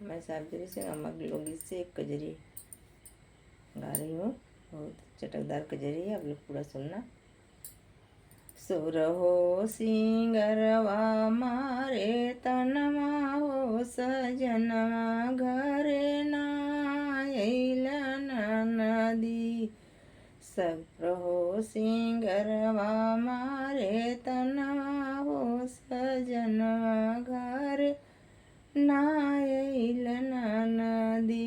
मैं सावित्री सिंह अम्मा के लोकगीत से एक कजरी गा रही हूँ। बहुत चटकदार कजरी है, आप लोग पूरा सुनना। सुरहो सिंगरवा मारे तनमा हो सजनवा घरे ना अइलन नदी। सप्रहो सिंगरवा मारे तनमा हो सजनवा घरे ना अइलन नदी।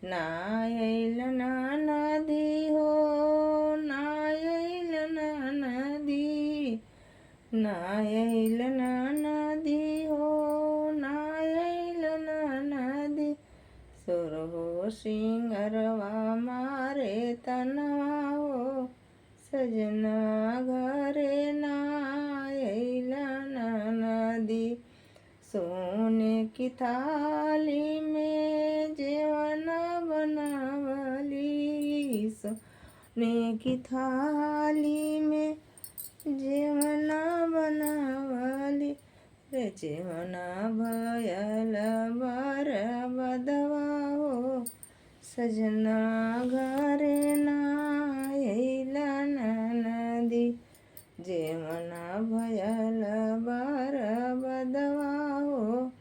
ना अइलन नदी हो ना अइलन नदी। ना अइलन नदी हो ना अइलन नदी। सुरहो सिंगरवा मारे तनवा हो सजना घरे ना अइलन नदी। सोने की थाली में जेवन बनावली। सोने की थाली में जेवन बनावली। रे जेवना भयल बर बदवा हो सजना घरे ना अइलन नदी। जेवना भयल बर बदवा हो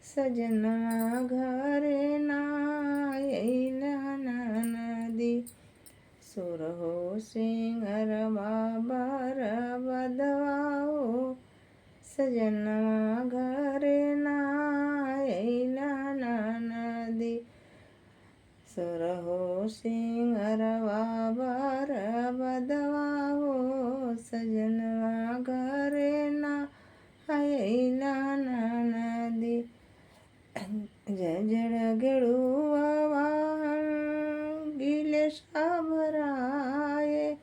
सजना घरे ना अइलन नदी। सुरहो सिंगरवा बर बदवा हो सजना घरे ना अइलन नदी। सुरहो सिंगरवा बर बदवा हो सजना घरे ना अइलन नदी। जजड़ गेड़ुआ गिलेसा भराए।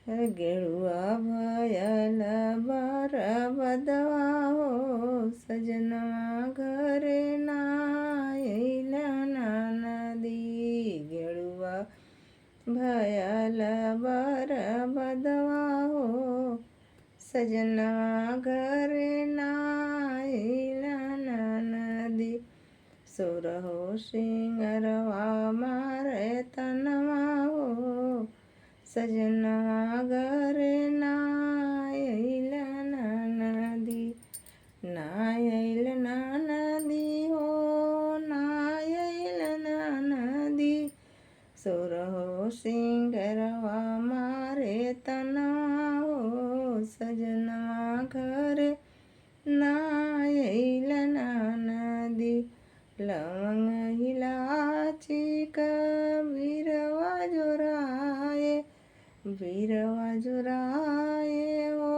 गेड़ुआ भयल बर बदवा हो सजना घरे ना अइलन नदी। गेड़ुआ भयल बर बदवा हो सजना घरे ना अइलन नदी। सुरहो सिंगरवा मारे तनवा हो सजना घरे ना अइलन नदी। ना अइलन नदी हो ना अइलन नदी। सुरहो सिंगरवा मारे तनवा हो सजना घरे ना अइलन नदी। लवंग इलाची का बीरवा जोराए। बीरवा जोराए ओ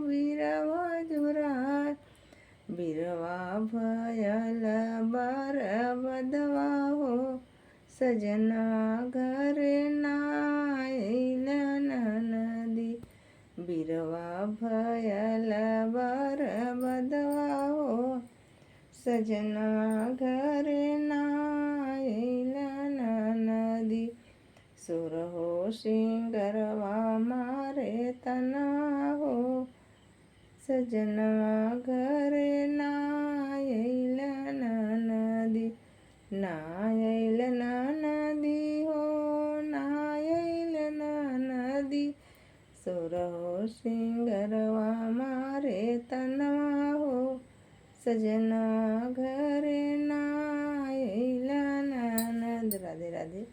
बीरवा जोराए। बीरवा भयल बर बदवा हो सजना घरे ना अइलन नदी। बीरवा भयल बर बदवा हो सजना घरे ना अइलन नदी। सुरहो सिंगरवा मारे तनवा हो सजना घरे ना अइलन नदी। ना अइलन नदी हो ना अइलन नदी। सुरहो सिंगरवा मारे तनवा हो सजना घरे ना अइलन नदी। राधे राधे।